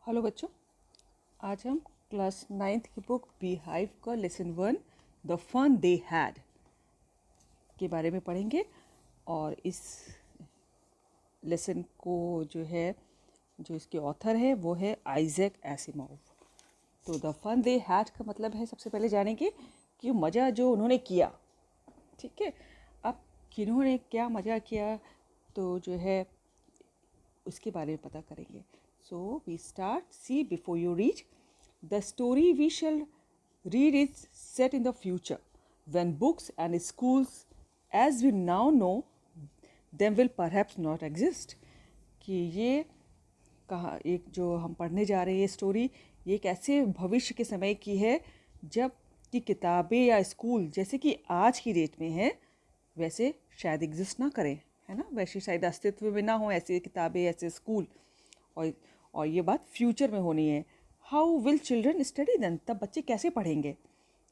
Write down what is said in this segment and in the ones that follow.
Hello बच्चों, आज हम क्लास 9th की बुक बीहाइव का lesson 1 The fun they Had के बारे में पढ़ेंगे। और इस लेसन को जो इसके ऑथर है वो है आइजैक एसिमोव। तो द फन दे हैड का मतलब है, सबसे पहले जानेंगे कि मज़ा जो उन्होंने किया। ठीक है, अब किन्होंने क्या मज़ा किया तो उसके बारे में पता करेंगे। So we start. See, before you reach, the story we shall read is set in the future, when books and schools, as we now know them, will perhaps not exist. कि ये कहा, एक जो हम पढ़ने जा रहे हैं स्टोरी, ये एक ऐसे भविष्य के समय की है जब कि किताबें या स्कूल जैसे कि आज की डेट में है वैसे शायद एग्जिस्ट ना करें, है ना, वैसे शायद अस्तित्व में ना हो ऐसी किताबें, ऐसे स्कूल। और ये बात फ्यूचर में होनी है। How will children study then, तब बच्चे कैसे पढ़ेंगे।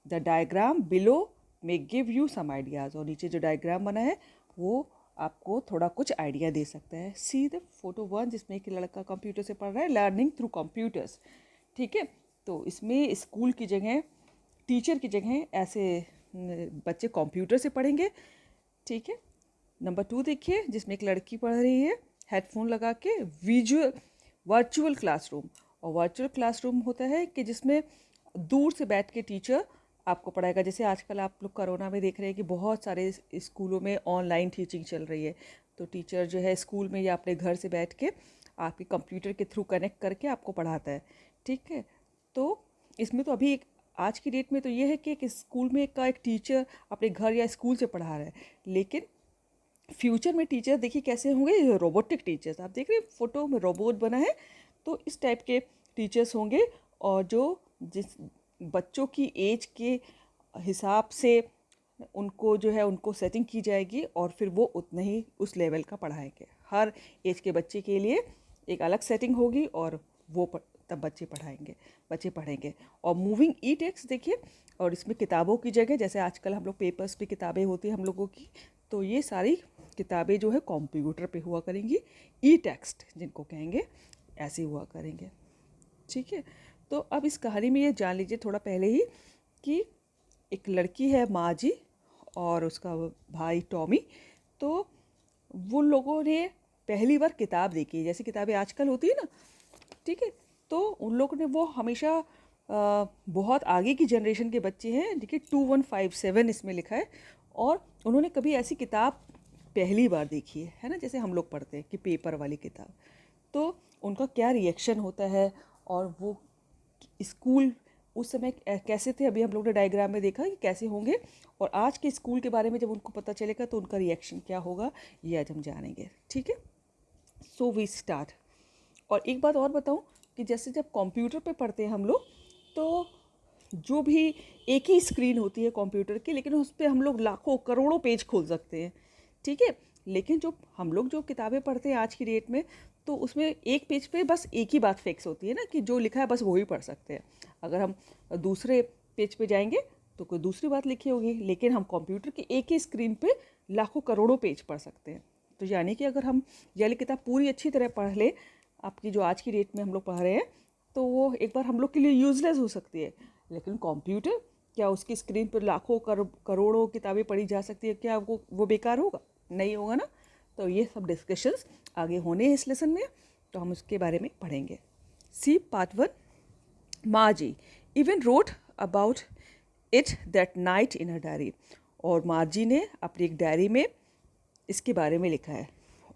The diagram below may give you some ideas, और नीचे जो डायग्राम बना है वो आपको थोड़ा कुछ आइडिया दे सकता है। सी द फोटो 1 जिसमें एक लड़का कंप्यूटर से पढ़ रहा है, लर्निंग थ्रू कंप्यूटर्स। ठीक है, तो इसमें स्कूल की जगह, टीचर की जगह ऐसे बच्चे कंप्यूटर से पढ़ेंगे। ठीक है, नंबर 2 देखिए, जिसमें एक लड़की पढ़ रही है हेडफोन लगा के, वर्चुअल क्लासरूम। और वर्चुअल क्लासरूम होता है कि जिसमें दूर से बैठ के टीचर आपको पढ़ाएगा। जैसे आजकल आप लोग कोरोना में देख रहे हैं कि बहुत सारे स्कूलों में ऑनलाइन टीचिंग चल रही है, तो टीचर जो है स्कूल में या अपने घर से बैठ के आपके कंप्यूटर के थ्रू कनेक्ट करके आपको पढ़ाता है। ठीक है, तो इसमें तो अभी एक आज की डेट में तो ये है कि एक स्कूल में एक टीचर अपने घर या स्कूल से पढ़ा रहा है, लेकिन फ्यूचर में टीचर देखिए कैसे होंगे, रोबोटिक टीचर्स। आप देख रहे हैं फोटो में रोबोट बना है, तो इस टाइप के टीचर्स होंगे, और जो जिस बच्चों की एज के हिसाब से उनको सेटिंग की जाएगी, और फिर वो उतने ही उस लेवल का पढ़ाएंगे। हर एज के बच्चे के लिए एक अलग सेटिंग होगी, और तब बच्चे पढ़ेंगे। और मूविंग ई टेक्स्ट देखिए, और इसमें किताबों की जगह, जैसे आजकल हम लोग पेपर्स पे किताबें होती हैं हम लोगों की, तो ये सारी किताबें जो है कंप्यूटर पे हुआ करेंगी। ई टेक्स्ट जिनको कहेंगे, ऐसे हुआ करेंगे। ठीक है, तो अब इस कहानी में ये जान लीजिए थोड़ा पहले ही कि एक लड़की है माँ जी और उसका भाई टॉमी। तो वो लोगों ने पहली बार किताब देखी, जैसी किताबें आजकल होती है ना। ठीक है, तो उन लोगों ने, वो हमेशा बहुत आगे की जनरेशन के बच्चे हैं। देखिए 2157 इसमें लिखा है, और उन्होंने कभी ऐसी किताब पहली बार देखी है ना, जैसे हम लोग पढ़ते हैं कि पेपर वाली किताब। तो उनका क्या रिएक्शन होता है, और वो स्कूल उस समय कैसे थे, अभी हम लोग ने डायग्राम में देखा कि कैसे होंगे, और आज के स्कूल के बारे में जब उनको पता चलेगा तो उनका रिएक्शन क्या होगा, ये आज हम जानेंगे। ठीक है, सो वी स्टार्ट। और एक बात और बताऊं कि जैसे जब कंप्यूटर पे पढ़ते हैं हम लोग, तो जो भी एक ही स्क्रीन होती है कंप्यूटर की, लेकिन उस पर हम लोग लाखों करोड़ों पेज खोल सकते हैं। ठीक है, लेकिन जो हम लोग जो किताबें पढ़ते हैं आज की डेट में, तो उसमें एक पेज पे बस एक ही बात फिक्स होती है ना, कि जो लिखा है बस वो ही पढ़ सकते हैं। अगर हम दूसरे पेज पे जाएंगे तो कोई दूसरी बात लिखी होगी, लेकिन हम कंप्यूटर की एक ही स्क्रीन पे लाखों करोड़ों पेज पढ़ सकते हैं। तो यानी कि अगर हम ये वाली किताब पूरी अच्छी तरह पढ़ लें, आपकी जो आज की डेट में हम लोग पढ़ रहे हैं, तो वो एक बार हम लोग के लिए यूजलेस हो सकती है। लेकिन कंप्यूटर, क्या उसकी स्क्रीन पर लाखों करोड़ों किताबें पढ़ी जा सकती है, क्या वो बेकार होगा? नहीं होगा ना। तो ये सब डिस्कशंस आगे होने हैं इस लेसन में, तो हम उसके बारे में पढ़ेंगे। See part 1, Margie even wrote about it that night in a diary. और मार्जी ने अपनी एक डायरी में इसके बारे में लिखा है।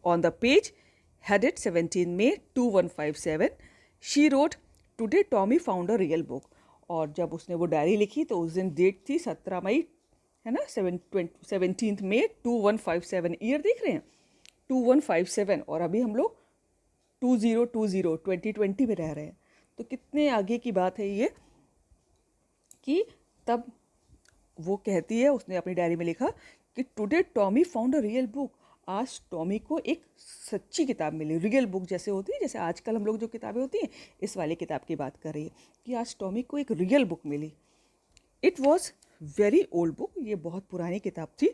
On the page headed 17 May 2157 she wrote today Tommy found a real book. और जब उसने वो डायरी लिखी तो उस दिन डेट थी 17 मई, है ना, 17 मई 2157। ईयर देख रहे हैं 2157, और अभी हम लोग 2020 में रह रहे हैं। तो कितने आगे की बात है ये, कि तब वो कहती है, उसने अपनी डायरी में लिखा कि today Tommy found a real book. आज टॉमी को एक सच्ची किताब मिली, रियल बुक जैसे होती है, जैसे आजकल हम लोग जो किताबें होती हैं, इस वाली किताब की बात कर रही है कि आज टॉमी को एक रियल बुक मिली। It was very old book, ये बहुत पुरानी किताब थी।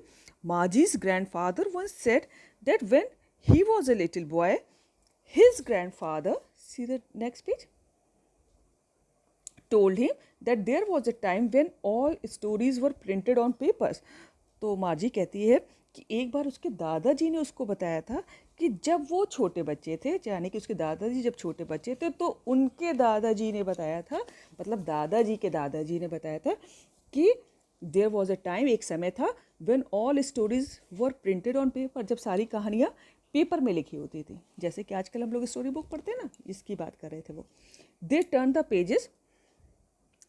Margie's grandfather once said that when he was a little boy, his grandfather, see the next page, told him that there was a time when all stories were printed on papers. तो मार्जी कहती है कि एक बार उसके दादाजी ने उसको बताया था कि जब वो छोटे बच्चे थे, यानी कि उसके दादाजी जब छोटे बच्चे थे तो उनके दादाजी ने बताया था, मतलब दादाजी के दादाजी ने बताया था कि देयर वॉज अ टाइम, एक समय था, when all stories were printed on paper, जब सारी कहानियाँ पेपर में लिखी होती थी, जैसे कि आजकल हम लोग स्टोरी बुक पढ़ते हैं ना, इसकी बात कर रहे थे वो. They turn the pages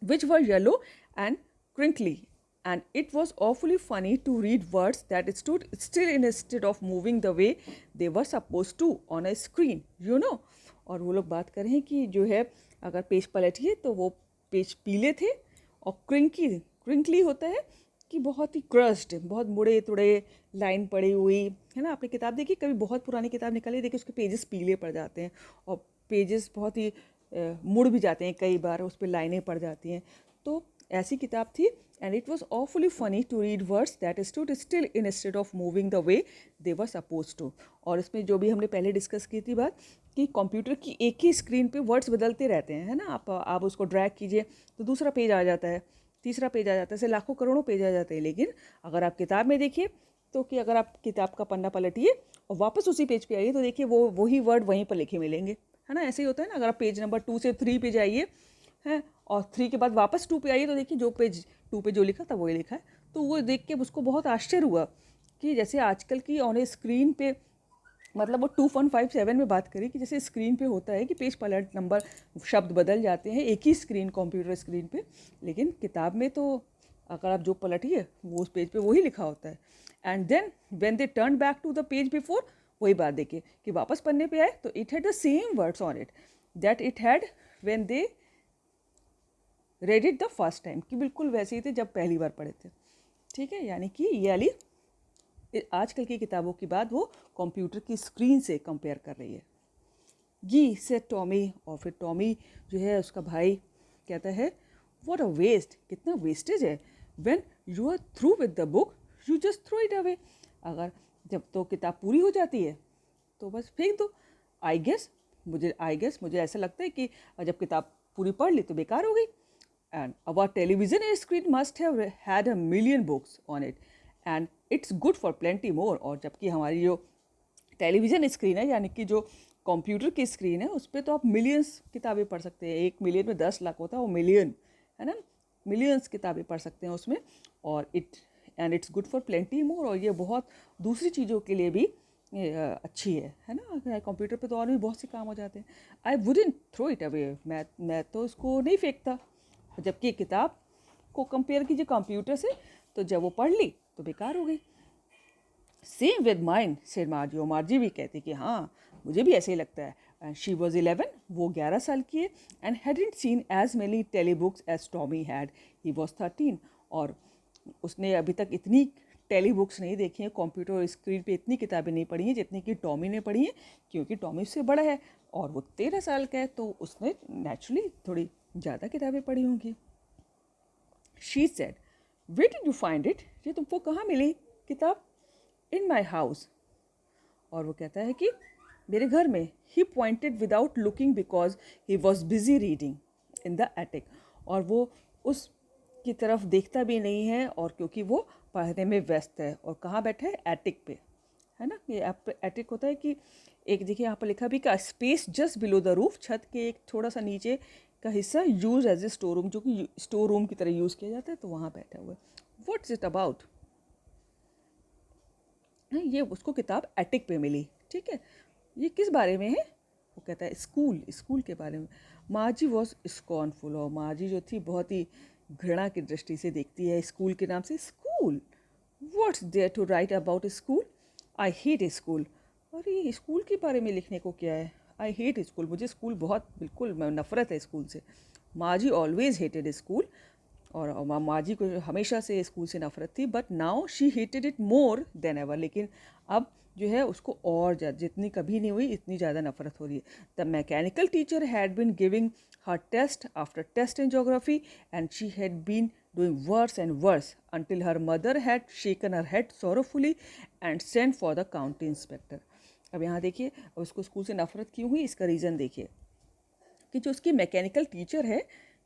which were yellow and crinkly, and it was awfully funny to read words that stood still instead of moving the way they were supposed to on a screen, you know. और वो लोग बात कर रहे हैं कि जो है अगर पेज पलटिए तो वो पेज पीले थे, और क्रिंकली होता है कि बहुत ही क्रस्ड, बहुत मुड़े तुड़े लाइन पड़ी हुई है ना. आपने किताब देखी कभी, बहुत पुरानी किताब निकाली, देखिए उसके पेजेस पीले पड़ जाते हैं और पेजेस बहुत ही मुड़ भी जाते हैं, कई बार उस पर लाइनें पड़ जाती हैं. तो ऐसी किताब थी. And it was awfully funny to read words that stood still instead of moving the way they were suppose to. और इसमें जो भी हमने पहले डिस्कस की थी बात, कि कंप्यूटर की एक ही स्क्रीन पे वर्ड्स बदलते रहते हैं, है ना. आप उसको ड्रैग कीजिए तो दूसरा पेज आ जाता है, तीसरा पेज आ जाता है, ऐसे लाखों करोड़ों पेज आ जाते हैं. लेकिन अगर आप किताब में देखिए तो कि अगर आप किताब का पन्ना पलटिए और वापस उसी पेज पे आइए तो देखिए वो वही वर्ड वहीं पर लिखे मिलेंगे, है ना. ऐसे ही होता है ना. अगर आप पेज नंबर 2 से 3 पे जाइए हैं और 3 के बाद वापस 2 पे आइए तो देखिए जो पेज 2 पे जो लिखा था वही लिखा है. तो वो देख के उसको बहुत आश्चर्य हुआ कि जैसे आजकल की ऑन ए स्क्रीन पे, मतलब वो 2157 में बात करी कि जैसे स्क्रीन पे होता है कि पेज पलट नंबर शब्द बदल जाते हैं एक ही स्क्रीन, कंप्यूटर स्क्रीन पे, लेकिन किताब में तो अगर आप जो पलटिए वो उस पेज पे वही लिखा होता है. And then when they turn back to the page before, वही बात देखिए कि वापस पन्ने पे आए तो it had the same words on it that it had when they read it the first time, कि बिल्कुल वैसे ही थे जब पहली बार पढ़े थे. ठीक है, यानी कि ये वाली आजकल की किताबों की बात वो कंप्यूटर की स्क्रीन से कंपेयर कर रही है. जी से टॉमी, और फिर टॉमी जो है उसका भाई कहता है व्हाट अ वेस्ट, कितना वेस्टेज है. When you are through with the book you just throw it away, अगर जब तो किताब पूरी हो जाती है तो बस फेंक दो. आई गेस मुझे ऐसा लगता है कि जब किताब पूरी पढ़ ली तो बेकार हो गई. And our television screen must have had a million books on it and it's good for plenty more. और जबकि हमारी जो टेलीविज़न स्क्रीन है, यानी कि जो कंप्यूटर की स्क्रीन है, उस पर तो आप मिलियंस किताबें पढ़ सकते हैं. 1 मिलियन में 10 लाख होता है, वो मिलियन है ना, मिलियंस किताबें पढ़ सकते हैं उसमें. और it's good for plenty more, और ये बहुत दूसरी चीज़ों के लिए भी अच्छी है ना. कंप्यूटर पे तो और भी बहुत से काम हो जाते हैं. I wouldn't throw it away, मैं तो इसको नहीं फेंकता. जबकि किताब को कंपेयर कीजिए कंप्यूटर से, तो जब वो पढ़ ली तो बेकार हो गई. सेम विद माइन सेड मार्जी, और मार्जी भी कहती कि हाँ मुझे भी ऐसे ही लगता है. एंड शी वॉज 11, वो 11 साल की है. And hadn't seen as many telebooks as Tommy had, he was 13. और उसने अभी तक इतनी टेली बुक्स नहीं देखी हैं, कंप्यूटर स्क्रीन पे इतनी किताबें नहीं पढ़ी हैं जितनी कि टॉमी ने पढ़ी हैं, क्योंकि टॉमी उससे बड़ा है और वो 13 साल का है, तो उसने नेचुरली थोड़ी ज़्यादा किताबें पढ़ी होंगी. She said where did you find it, ये तुमको कहाँ मिली किताब. इन माई हाउस, और वो कहता है कि मेरे घर में. He pointed without looking because he was busy reading in the attic, और वो उस की तरफ देखता भी नहीं है, और क्योंकि वो पढ़ने में व्यस्त है. और कहाँ बैठा है, एटिक पे, है ना. ये एटिक होता है कि एक देखिए यहाँ पर लिखा भी का space just below the roof, छत के एक थोड़ा सा नीचे का हिस्सा use as a store room, जो कि स्टोर रूम की तरह यूज़ किया जाता है, तो वहाँ बैठा हुआ है. व्हाट्स इट अबाउट, ये उसको किताब एटिक पे मिली. ठीक है, ये किस बारे में है, वो कहता है स्कूल के बारे में. मार्जी वॉज स्कॉर्नफुल, और मार्जी जो थी बहुत ही घृणा की दृष्टि से देखती है स्कूल के नाम से. School, what's there to write about school, I hate school. और ये स्कूल के बारे में लिखने को क्या है, आई हेट स्कूल, मुझे स्कूल बहुत बिल्कुल नफरत है स्कूल से. मार्जी ऑलवेज हेटेड स्कूल, और मार्जी को हमेशा से स्कूल से नफरत थी. But now she hated it more than ever, लेकिन अब जो है उसको और जितनी कभी नहीं हुई इतनी ज़्यादा नफरत हो रही है. The mechanical teacher had been giving her test after test in geography and she had been doing worse and worse until her mother had shaken her head sorrowfully and sent for the county inspector. अब यहाँ देखिए उसको school से नफरत क्यों हुई, इसका reason देखिए कि जो उसकी मैकेनिकल टीचर है,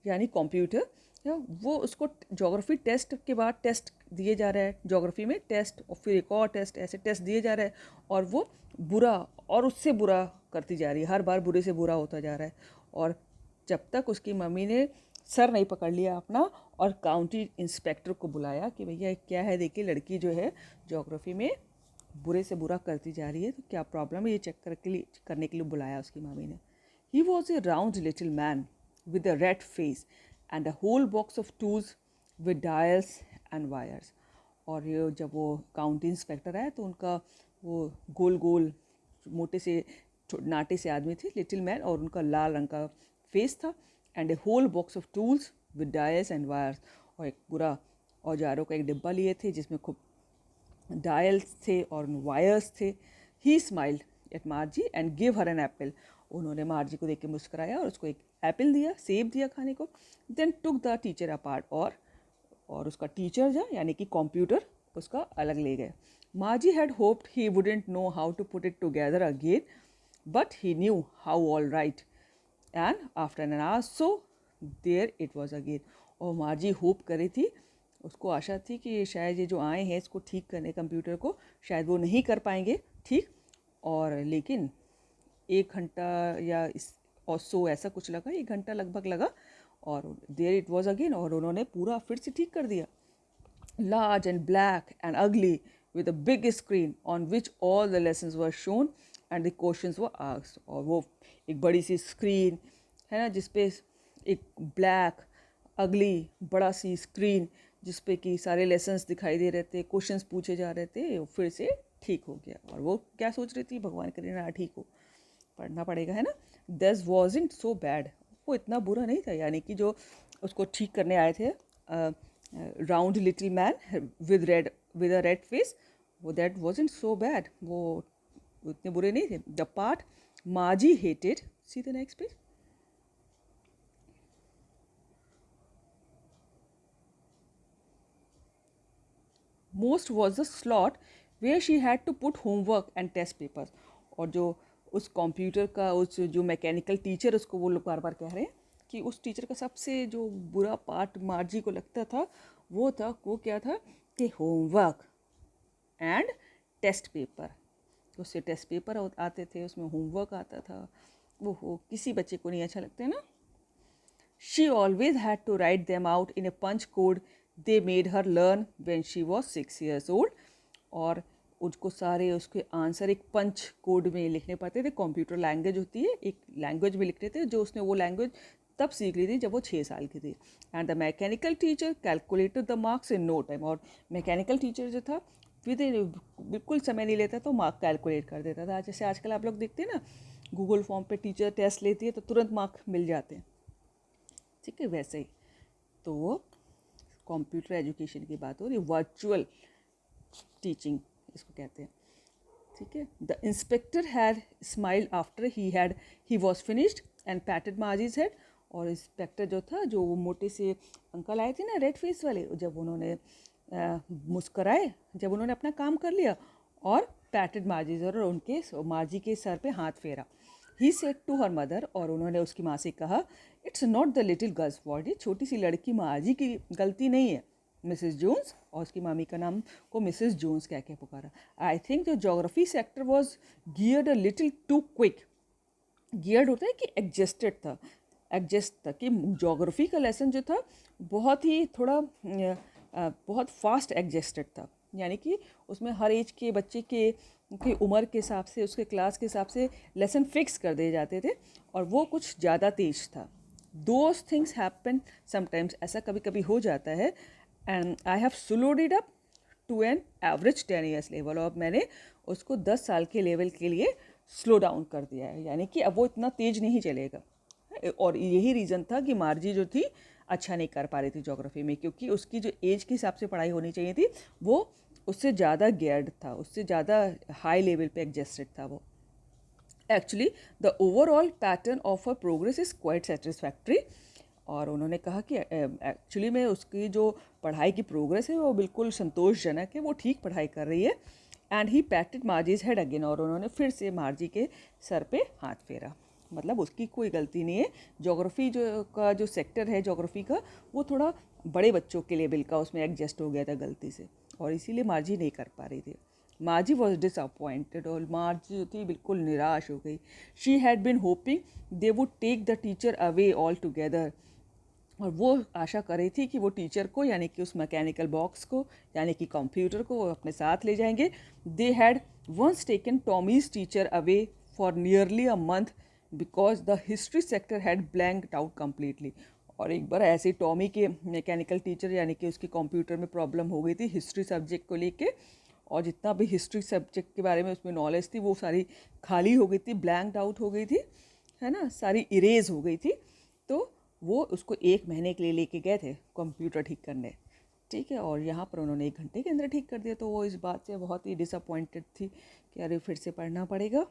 यानी कंप्यूटर, वो उसको ज्योग्राफी टेस्ट के बाद टेस्ट दिए जा रहा है, ज्योग्राफी में टेस्ट और फिर एक और टेस्ट, ऐसे टेस्ट दिए जा रहा है और वो बुरा और उससे बुरा करती जा रही है, हर बार बुरे से बुरा होता जा रहा है। और जब तक उसकी मम्मी ने सर नहीं पकड़ लिया अपना और काउंटी इंस्पेक्टर को बुलाया कि भैया क्या है, देखिए लड़की जो है ज्योग्राफी में बुरे से बुरा करती जा रही है, तो क्या प्रॉब्लम है, ये चेक करने के लिए बुलाया उसकी मम्मी ने। He was a round little man with a red face and a whole box of tools with dials and wires. और ये जब वो काउंटी इंस्पेक्टर आया तो उनका वो गोल गोल मोटे से नाटे से आदमी थे, लिटिल मैन, और उनका लाल रंग का फेस था, and a whole box of tools with dials and wires, और एक पूरा औजारों का एक डिब्बा लिए थे जिसमें खूब डायल्स थे और वायर्स थे। He smiled at Margie and give her an apple. उन्होंने मार्जी को देख के मुस्कुराया और उसको एक एप्पल दिया, सेब दिया खाने को। Then took the teacher apart, और उसका टीचर जो यानी कि कंप्यूटर उसका अलग ले गए। Margie had hoped he wouldn't know how to put it together again, but he knew how all right, and after an hour so there it was again. और मार्जी होप करी थी, उसको आशा थी कि शायद ये जो आए हैं इसको ठीक करने कंप्यूटर को, शायद वो नहीं कर पाएंगे ठीक, और लेकिन 1 घंटा या इस और सो ऐसा कुछ लगा, 1 घंटा लगभग लगा, और देयर इट वॉज अगेन, और उन्होंने पूरा फिर से ठीक कर दिया। लार्ज एंड ब्लैक एंड अगली with a big screen on which all the lessons were shown and the questions were asked. और वो एक बड़ी सी स्क्रीन है ना, जिसपे एक ब्लैक अगली बड़ा सी स्क्रीन जिस पे कि सारे लेसन्स दिखाई दे रहे थे, क्वेश्चंस पूछे जा रहे थे, फिर से ठीक हो गया। और वो क्या सोच रही थी, भगवान करे ना ठीक हो, पढ़ना पड़ेगा है ना। दिस वॉजंट सो बैड, वो इतना बुरा नहीं था, यानी कि जो उसको ठीक करने आए थे round little man with a red face, वो दैट वॉजंट सो बैड, वो इतने बुरे नहीं थे। The part Margie hated, see the next page, most was the slot where she had to put homework and test papers. और जो उस computer का उस जो मैकेनिकल टीचर, उसको वो लोग बार बार कह रहे हैं कि उस टीचर का सबसे जो बुरा पार्ट मार्जी को लगता था वो क्या था कि होमवर्क एंड टेस्ट पेपर। उससे टेस्ट पेपर आते थे, उसमें होमवर्क आता था, वो हो किसी बच्चे को नहीं अच्छा लगता ना। She always had to write them out in a punch code they made her learn when she was 6 years old. और उसको सारे उसके आंसर एक पंच कोड में लिखने पड़ते थे। कंप्यूटर लैंग्वेज होती है, एक लैंग्वेज में लिखते थे, जो उसने वो लैंग्वेज तब सीख ली थी जब वो 6 साल की थी। And the mechanical teacher calculated the marks in no time. और मैकेनिकल टीचर जो था बिल्कुल समय नहीं लेता तो मार्क कैलकुलेट कर देता था। जैसे आजकल आप लोग देखते हैं ना, गूगल फॉर्म पे टीचर टेस्ट लेती है तो तुरंत मार्क मिल जाते हैं, ठीक है, वैसे ही। तो वो कंप्यूटर एजुकेशन की बात हो रही, वर्चुअल टीचिंग इसको कहते हैं, ठीक है। The inspector had smile after he was finished and patted Margie's head. और इंस्पेक्टर जो था, जो वो मोटे से अंकल आए थे ना रेड फेस वाले, जब उन्होंने मुस्कराए जब उन्होंने अपना काम कर लिया, और पैटेड मार्जीज, और उनके मार्जी के सर पे हाथ फेरा। He said to her mother, और उन्होंने उसकी माँ से कहा, it's not the little girl's fault, ये छोटी सी लड़की मार्जी की गलती नहीं है, मिसेस जोन्स। और उसकी मामी का नाम को मिसेस जोन्स कह के पुकारा। I think the geography sector was geared a little too quick. Geared होता है कि एडजस्ट था कि ज्योग्राफी का लेसन जो था बहुत ही थोड़ा बहुत फास्ट एडजस्टेड था, यानी कि उसमें हर एज के बच्चे की उम्र के हिसाब से, उसके क्लास के हिसाब से लेसन फिक्स कर दिए जाते थे, और वो कुछ ज़्यादा तेज था। दोज थिंग्स हैपन समटाइम्स, ऐसा कभी कभी हो जाता है। And I have slowed it up to an average 10 years level, और मैंने उसको 10 साल के लेवल के लिए स्लो डाउन कर दिया है, यानी कि अब वो इतना तेज नहीं चलेगा। और यही रीज़न था कि मार्जी जो थी अच्छा नहीं कर पा रही थी ज्योग्राफी में, क्योंकि उसकी जो एज के हिसाब से पढ़ाई होनी चाहिए थी वो उससे ज़्यादा गियर्ड था, उससे ज़्यादा हाई लेवल पे एडजस्टेड था वो। Actually the overall pattern of a progress is quite satisfactory. और उन्होंने कहा कि एक्चुअली में उसकी जो पढ़ाई की प्रोग्रेस है वो बिल्कुल संतोषजनक है, वो ठीक पढ़ाई कर रही है। And he patted Margie's head again, और उन्होंने फिर से मार्जी के सर पे हाथ फेरा। मतलब उसकी कोई गलती नहीं है। ज्योग्राफी जो सेक्टर है ज्योग्राफी का, वो थोड़ा बड़े बच्चों के लेवल का उसमें एडजस्ट हो गया था गलती से, और इसीलिए मार्जी नहीं कर पा रही थी। मार्जी वॉज डिसअपॉइंटेड, और मार्जी जो थी बिल्कुल निराश हो गई। She had been hoping they would take the teacher away all together, और वो आशा कर रही थी कि वो टीचर को, यानी कि उस मैकेनिकल बॉक्स को, यानी कि कंप्यूटर को, वो अपने साथ ले जाएंगे। They had once taken Tommy's teacher away for nearly a month because the history sector had blanked out completely. और एक बार ऐसे टॉमी के मैकेनिकल टीचर, यानी कि उसकी कंप्यूटर में प्रॉब्लम हो गई थी हिस्ट्री सब्जेक्ट को लेके, और जितना भी हिस्ट्री सब्जेक्ट के बारे में उसमें नॉलेज थी वो सारी खाली हो गई थी, ब्लैंक्ड आउट हो गई थी, है ना, सारी इरेज हो गई थी। तो वो उसको 1 महीने के लिए लेके गए थे कंप्यूटर ठीक करने, ठीक है, और यहाँ पर उन्होंने 1 घंटे के अंदर ठीक कर दिया। तो वो इस बात से बहुत ही डिसअपॉइंटेड थी कि अरे फिर से पढ़ना पड़ेगा।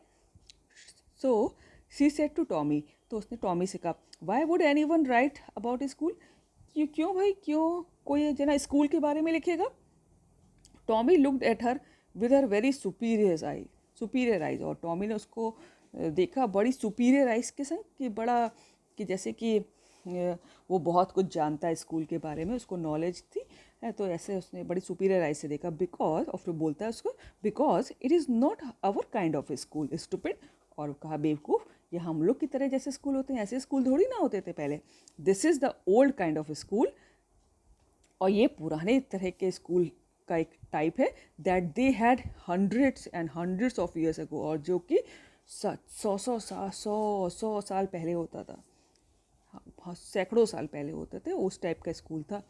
So she said to Tommy, तो उसने टॉमी से कहा, why would anyone write about school, क्यों भाई, क्यों कोई जना स्कूल के बारे में लिखेगा। Tommy looked at her with her very superior eyes, और टॉमी ने उसको देखा बड़ी सुपीरियर आइज के संग, कि बड़ा, कि जैसे कि वो बहुत कुछ जानता है स्कूल के बारे में, उसको नॉलेज थी है, तो ऐसे उसने बड़ी सुपीरियर आइज से देखा। बिकॉज, और फिर बोलता है उसको, because it is not our kind of school stupid, और कहा बेवकूफ़, ये हम लोग की तरह जैसे स्कूल होते हैं ऐसे स्कूल थोड़ी ना होते थे पहले। This is the old kind of school, और ये पुराने तरह के स्कूल का एक टाइप है, that they had hundreds and hundreds of years ago, और जो कि 100 साल पहले होता था, हाँ, सैकड़ों साल पहले होते थे, उस टाइप का स्कूल था।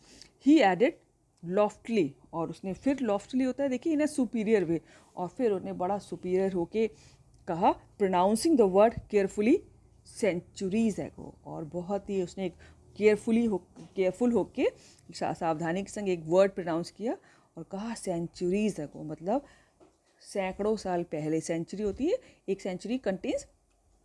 ही एडेड लॉफ्टली, और उसने फिर लॉफ्टली होता है देखिए इन अ सुपीरियर वे, और फिर उन्हें बड़ा सुपीरियर होके कहा, pronouncing the word carefully centuries ago, और बहुत ही उसने केयरफुल होके सावधानी के संग एक वर्ड प्रोनाउंस किया और कहा सेंचुरीज एगो, मतलब सैकड़ों साल पहले। सेंचुरी होती है, एक सेंचुरी कंटेन्स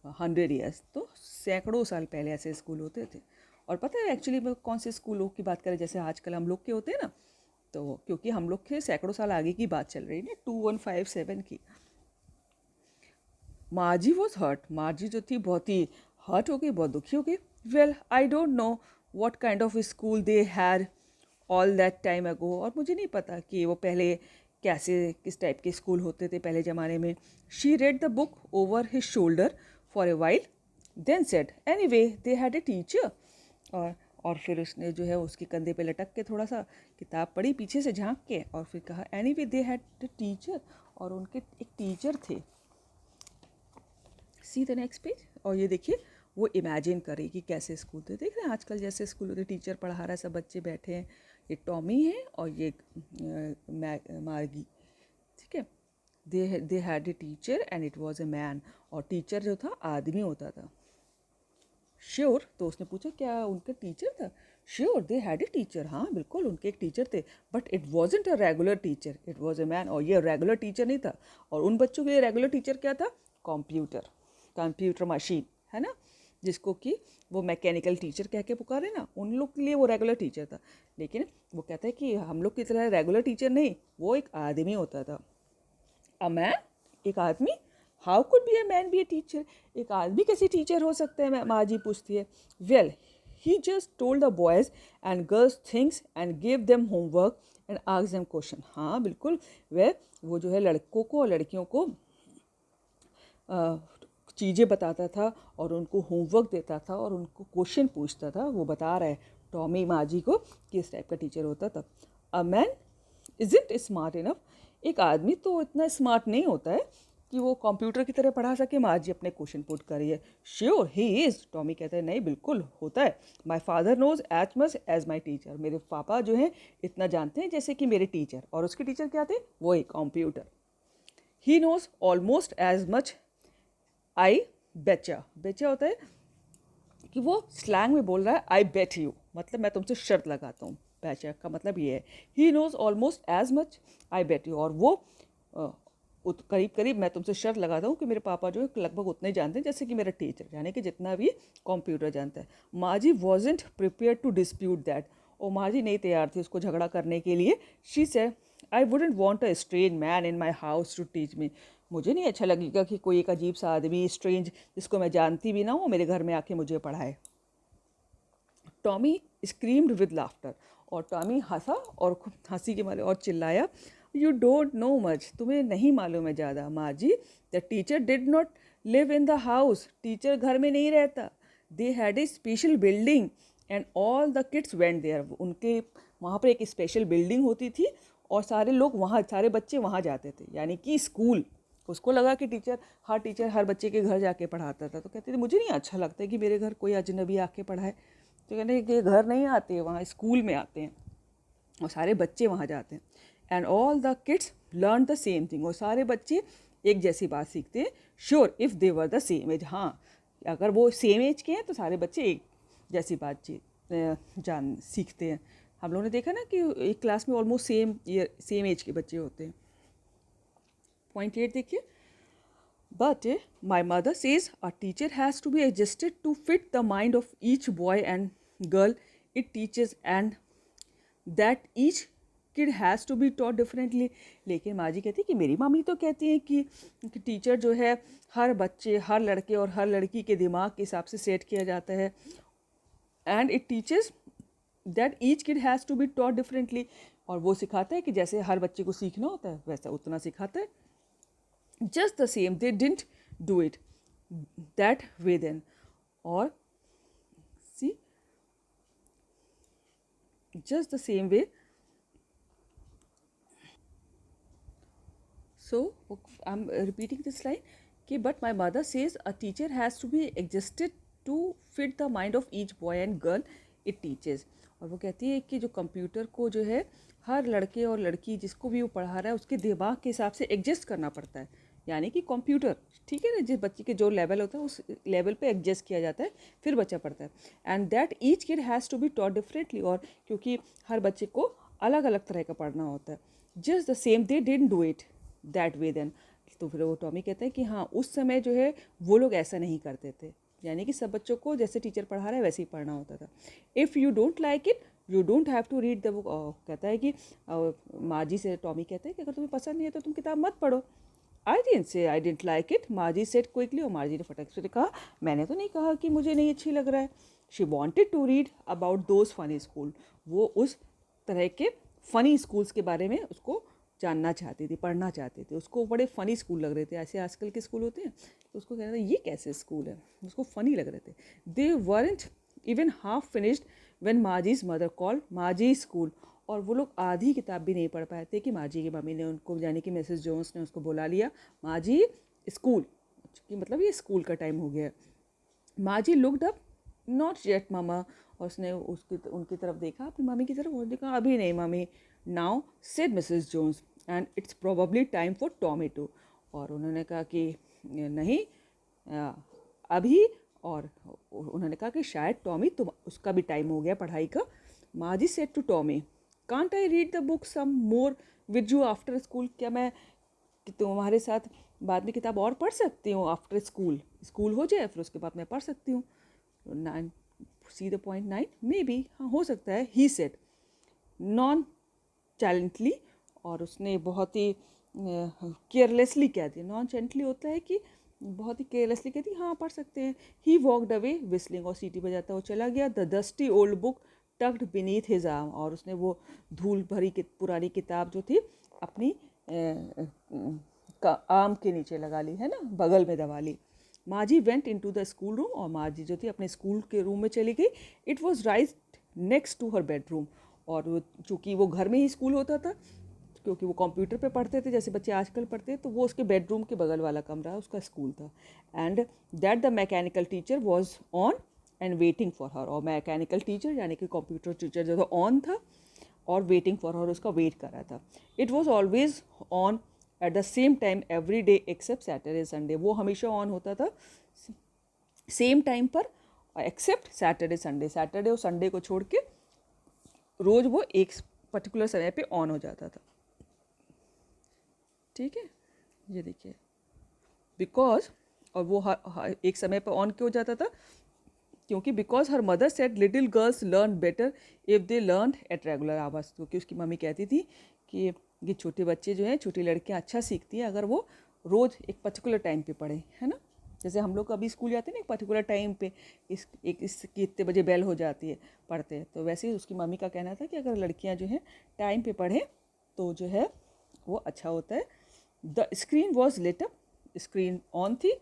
100 ईयर्स, तो सैकड़ों साल पहले ऐसे स्कूल होते थे। और पता है एक्चुअली में कौन से स्कूलों की बात करें, जैसे आजकल हम लोग के होते हैं ना, तो क्योंकि हम लोग के सैकड़ों साल आगे की बात चल रही है ना, 2157 की। मार्जी वॉज हर्ट, मार्जी जो थी बहुत ही हर्ट हो गई, बहुत दुखी हो गई। Well I don't know what kind of school they had all that time ago, और मुझे नहीं पता कि वो पहले कैसे किस टाइप के स्कूल होते थे पहले ज़माने में। She read the book over his shoulder for a while, then said anyway they had a teacher, और फिर उसने जो है उसके कंधे पे लटक के थोड़ा सा किताब पढ़ी पीछे से झांक के, और फिर कहा anyway they had a teacher, और उनके एक टीचर थे। सी द नेक्स्ट पेज, और ये देखिए वो इमेजिन करे कि कैसे स्कूल थे। देख रहे हैं आजकल जैसे स्कूल होते, टीचर पढ़ा रहा है, सब बच्चे बैठे हैं, ये टॉमी है और ये मार्गी, ठीक है। दे had a teacher and it was a man, और टीचर जो था आदमी होता था। श्योर, तो उसने पूछा क्या उनका टीचर था। Sure they had a teacher, हाँ बिल्कुल उनके एक टीचर थे, but it wasn't a regular teacher, it was a man, और ये रेगुलर टीचर नहीं था। और उन बच्चों के लिए रेगुलर टीचर क्या था, कंप्यूटर मशीन, है ना, जिसको कि वो मैकेनिकल टीचर कह के पुकारे ना, उन लोग के लिए वो रेगुलर टीचर था। लेकिन वो कहता है कि हम लोग की तरह रेगुलर टीचर नहीं, वो एक आदमी होता था। अ मैन, एक आदमी, how could be a man B a teacher, एक आदमी कैसे टीचर हो सकता है, माँ जी पूछती है। Well he just told the boys and girls things and give them homework and ask them question. हाँ बिल्कुल, वो जो है लड़कों को और लड़कियों को चीज़ें बताता था और उनको होमवर्क देता था और उनको क्वेश्चन पूछता था। वो बता रहा है टॉमी माजी को किस टाइप का टीचर होता था। A man isn't smart enough, एक आदमी तो इतना स्मार्ट नहीं होता है कि वो कंप्यूटर की तरह पढ़ा सके। माजी अपने क्वेश्चन पुट करिए। श्योर ही इज़, टॉमी कहता है नहीं बिल्कुल होता है। My father knows as much as my teacher, मेरे पापा जो हैं इतना जानते हैं जैसे कि मेरे टीचर, और उसके टीचर क्या थे, वो एक computer. He knows almost as much I बेचा, बेचा होता है कि वो स्लैंग में बोल रहा है आई बेट यू, मतलब मैं तुमसे शर्त लगाता हूँ। बेचा का मतलब ये है he knows almost as much I bet you, और वो करीब करीब मैं तुमसे शर्त लगाता हूँ कि मेरे पापा जो है लगभग उतने ही जानते हैं जैसे कि मेरा टीचर, यानी कि जितना भी कंप्यूटर जानता है। Margie wasn't prepare to dispute that, और माजी नहीं तैयार थी उसको झगड़ा करने के लिए। She said I wouldn't want a strange man in my house to teach me, मुझे नहीं अच्छा लगेगा कि कोई एक अजीब सा आदमी स्ट्रेंज जिसको मैं जानती भी ना हूँ मेरे घर में आके मुझे पढ़ाए। टॉमी स्क्रीम्ड विद लाफ्टर, और टॉमी हंसा और खूब हंसी के मारे और चिल्लाया, यू डोंट नो मच, तुम्हें नहीं मालूम है ज़्यादा Margie. The teacher did not live in the house, teacher घर में नहीं रहता। They had a special building and all the kids went there, उनके वहाँ पर एक स्पेशल बिल्डिंग होती थी और सारे लोग वहाँ, सारे बच्चे वहाँ जाते थे, यानी कि स्कूल। उसको लगा कि टीचर हर बच्चे के घर जाके पढ़ाता था, तो कहते थे मुझे नहीं अच्छा लगता है कि मेरे घर कोई अजनबी आके पढ़ाए। तो कहते हैं कि घर नहीं आते, वहाँ स्कूल में आते हैं और सारे बच्चे वहाँ जाते हैं। And all the kids learn the same thing, और सारे बच्चे एक जैसी बात सीखते हैं। Sure if they were the same age, हाँ अगर वो सेम एज के हैं तो सारे बच्चे एक जैसी जान सीखते हैं। हम लोगों ने देखा ना कि एक क्लास में ऑलमोस्ट सेम एज के बच्चे होते हैं। पॉइंट 8 देखिए, But my mother says a teacher has to be adjusted to fit the mind of each boy and girl it teaches, and that each kid has to be taught differently. लेकिन माँ जी कहती है कि मेरी mummy तो कहती है कि टीचर जो है हर बच्चे, हर लड़के और हर लड़की के दिमाग के हिसाब से सेट किया जाता है, and it teaches that each kid has to be taught differently, और वो सिखाता है कि जैसे हर बच्चे को सीखना होता है वैसा उतना सिखाता है। Just the same, they didn't do it that way then. Or see, just the same way. So I'm repeating this line कि but my mother says a teacher has to be adjusted to fit the mind of each boy and girl it teaches. और वो कहती है कि जो computer को जो है हर लड़के और लड़की जिसको भी वो पढ़ा रहा है उसके दिमाग के हिसाब से एडजस्ट करना पड़ता है, यानी कि कंप्यूटर, ठीक है ना, जिस बच्चे के जो लेवल होता है उस लेवल पे एडजस्ट किया जाता है फिर बच्चा पढ़ता है। And that each kid has to be taught differently, और क्योंकि हर बच्चे को अलग अलग तरह का पढ़ना होता है। Just the same they didn't do it that way then. तो फिर वो टॉमी कहते हैं कि हाँ उस समय जो है वो लोग ऐसा नहीं करते थे, यानी कि सब बच्चों को जैसे टीचर पढ़ा रहा है वैसे ही पढ़ना होता था। If you don't like it you don't have to read the book. कहता है कि माँ जी से टॉमी कहते हैं कि अगर तुम्हें पसंद नहीं है तो तुम किताब मत पढ़ो। I didn't say I didn't like it, माजी सेड क्विकली, और माजी ने फटक से कहा मैंने तो नहीं कहा कि मुझे नहीं अच्छी लग रहा है। She wanted to read about those funny school, वो उस तरह के फ़नी स्कूल्स के बारे में उसको जानना चाहती थी, पढ़ना चाहती थी। उसको बड़े फ़नी स्कूल लग रहे थे, ऐसे आजकल के स्कूल होते हैं, तो उसको कह रहा था ये कैसे स्कूल है, उसको फ़नी लग रहे थे। They weren't even half finished when Margie's mother call Margie school, और वो लोग आधी किताब भी नहीं पढ़ पाए थे कि माजी की मम्मी ने उनको, यानी कि मिसेस जोन्स ने उसको बुला लिया, माजी स्कूल, कि मतलब ये स्कूल का टाइम हो गया। माजी लुक्ड अप, नॉट येट मामा, और उसने उनकी तरफ देखा, अपनी मम्मी की तरफ, और देखा अभी नहीं mummy. Now said Mrs Jones and it's probably time for Tommy too, और उन्होंने कहा कि नहीं अभी, और उन्होंने कहा कि शायद टॉमी तुम उसका भी टाइम हो गया पढ़ाई का। Margie said to Tommy can't I read the book some more with you after school, क्या मैं तुम्हारे साथ बाद में किताब और पढ़ सकती हूँ आफ्टर स्कूल हो जाए फिर उसके बाद मैं पढ़ सकती हूँ। 9 see the point 9 may be, हाँ हो सकता है, ही सेड नॉन चैलेंटली, और उसने बहुत ही केयरलेसली कह दिया। नॉन चैलेंटली होता है कि बहुत ही केयरलेसली कहती हाँ पढ़ सकते हैं। ही वॉकड अवे विस्लिंग, और सीटी बजाता वो चला गया। The dusty old book tucked beneath his arm, और उसने वो धूल भरी पुरानी किताब जो थी अपनी आर्म के नीचे लगा ली, है ना, बगल में दबा ली। माजी went into the school room, और माजी जो थी अपने स्कूल के रूम में चली गई। It was right next to her bedroom, और चूँकि वो घर में ही स्कूल होता था, क्योंकि वो कंप्यूटर पे पढ़ते थे जैसे बच्चे आजकल पढ़ते हैं, तो वो उसके बेडरूम के बगल वाला कमरा उसका स्कूल था। And that the mechanical teacher was on and waiting for her, और मैकेनिकल टीचर यानी कि कंप्यूटर टीचर जो था ऑन था और वेटिंग फॉर हर, उसका वेट कर रहा था। It was always on at the same time every day except Saturday Sunday, वो हमेशा ऑन होता था सेम टाइम पर एक्सेप्ट सैटरडे संडे, सैटरडे और संडे को छोड़ के रोज़ वो एक पर्टिकुलर समय पे ऑन हो जाता था। ठीक है, ये देखिए बिकॉज, और वो एक समय पर ऑन क्यों जाता था, क्योंकि because her mother said little girls learn better if they learn at regular hours, क्योंकि उसकी मम्मी कहती थी कि ये छोटे बच्चे जो हैं, छोटी लड़कियां अच्छा सीखती हैं अगर वो रोज़ एक पर्टिकुलर टाइम पे पढ़ें, है ना। जैसे हम लोग अभी स्कूल जाते हैं ना एक पर्टिकुलर टाइम पे, इसकी इतने बजे बेल हो जाती है, पढ़ते हैं। तो वैसे ही उसकी मम्मी का कहना था कि अगर लड़कियां जो हैं टाइम पे पढ़ें तो जो है वो अच्छा होता है। The screen was lit up, screen on थी,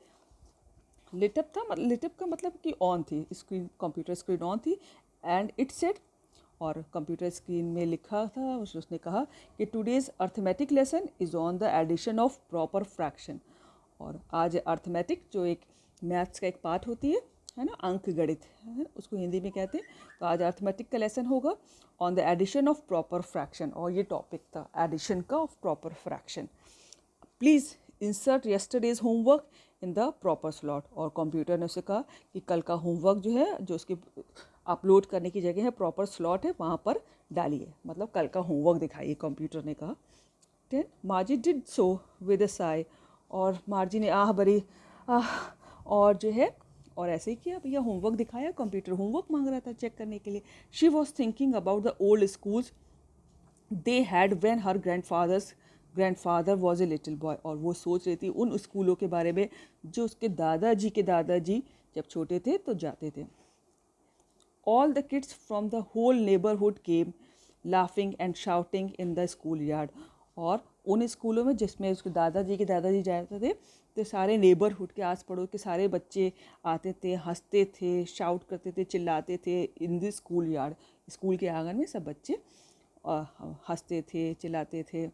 लिटअप था, लिटअप का मतलब कि ऑन थी, स्क्रीन कंप्यूटर स्क्रीन ऑन थी। एंड इट सेड, और कंप्यूटर स्क्रीन में लिखा था, उसने कहा कि today's arithmetic lesson is on the addition of proper fraction. और आज अर्थमेटिक जो एक मैथ्स का एक पार्ट होती है ना, अंक गणित है, उसको हिंदी में कहते हैं। तो आज अर्थमेटिक का लेसन होगा on the addition of proper fraction, और ये टॉपिक था एडिशन का of proper fraction. Please insert yesterday's homework in the proper slot. और कंप्यूटर ने उसे कहा कि कल का होमवर्क जो है, जो उसकी अपलोड करने की जगह है, प्रॉपर स्लॉट है, वहाँ पर डालिए, मतलब कल का होमवर्क दिखाइए, कंप्यूटर ने कहा। 10 मार्जी did so with a Sai, और मार्जी ने आह भरी आह, और जो है और ऐसे ही किया, भैया होमवर्क दिखाया, कंप्यूटर होमवर्क मांग रहा था चेक करने के लिए। She was thinking about the old schools they had when her grandfather was a little boy. और वो सोच रही थी उन स्कूलों के बारे में जो उसके दादाजी जब छोटे थे तो जाते थे। All the kids from the whole neighborhood came laughing and shouting in the schoolyard। और उन स्कूलों में जिसमें उसके दादाजी जाते थे, तो सारे नेबरहुड के आस पड़ोस के सारे बच्चे आते थे, हंसते थे, शाउट करते थे, चिल्लाते थे in the school yard. School के आंगन में सब बच्चे हंसते थे, चिल्लाते थे।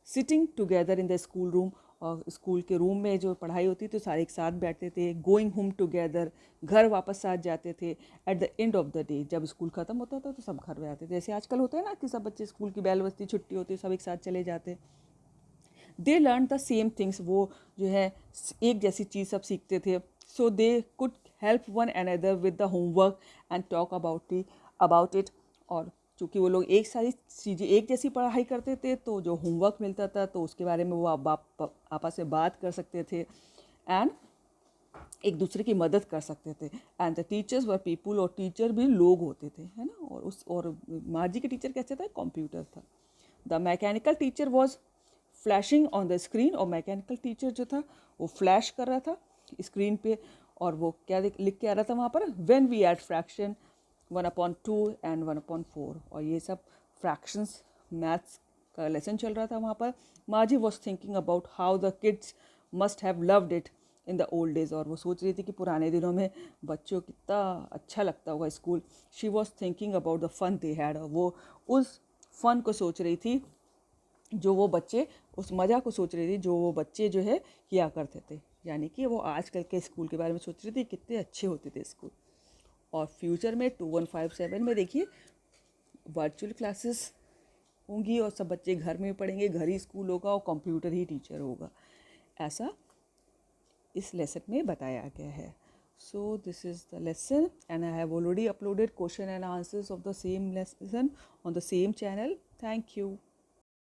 Sitting together in the school room, और स्कूल के रूम में जो पढ़ाई होती तो सारे एक साथ बैठते थे। गोइंग होम टुगेदर, घर वापस साथ जाते थे। At the end of the day, जब स्कूल ख़त्म होता था तो सब घर में आते थे। जैसे आजकल होता है ना कि सब बच्चे स्कूल की बेल बजती, छुट्टी होती, सब एक साथ चले जाते। They learn the same things, वो जो है एक जैसी चीज़ सब सीखते थे। So they could help one another with the homework and talk about it. और चूँकि वो लोग एक सारी चीज़ें एक जैसी पढ़ाई करते थे, तो जो होमवर्क मिलता था तो उसके बारे में वो आपस में बात कर सकते थे एंड एक दूसरे की मदद कर सकते थे। And the teachers were people, और टीचर भी लोग होते थे, है ना। और मार्जी के टीचर कैसे था, कंप्यूटर था। The mechanical teacher was flashing on the screen, और मैकेनिकल टीचर जो था वो फ्लैश कर रहा था स्क्रीन पे। और वो क्या लिख के आ रहा था वहाँ पर, when we add fraction 1/2 and 1/4। और ये सब फ्रैक्शंस मैथ्स का लेसन चल रहा था वहाँ पर। मार्जी was thinking about how the kids must have loved it in the old days, और वो सोच रही थी कि पुराने दिनों में बच्चों को कितना अच्छा लगता होगा school. She was thinking about the fun they had, और वो उस फन को सोच रही थी जो वो बच्चे, उस मज़ा को सोच रही थी जो वो बच्चे जो है किया करते थे। यानी कि वो आजकल के स्कूल के बारे में सोच रही थी, कितने अच्छे होते थे स्कूल। और फ्यूचर में 2157 में देखिए वर्चुअल क्लासेस होंगी, और सब बच्चे घर में पढ़ेंगे, घर ही स्कूल होगा और कंप्यूटर ही टीचर होगा, ऐसा इस लेसन में बताया गया है। So this is the lesson and I have already uploaded question and answers of the same lesson on the same channel. Thank you.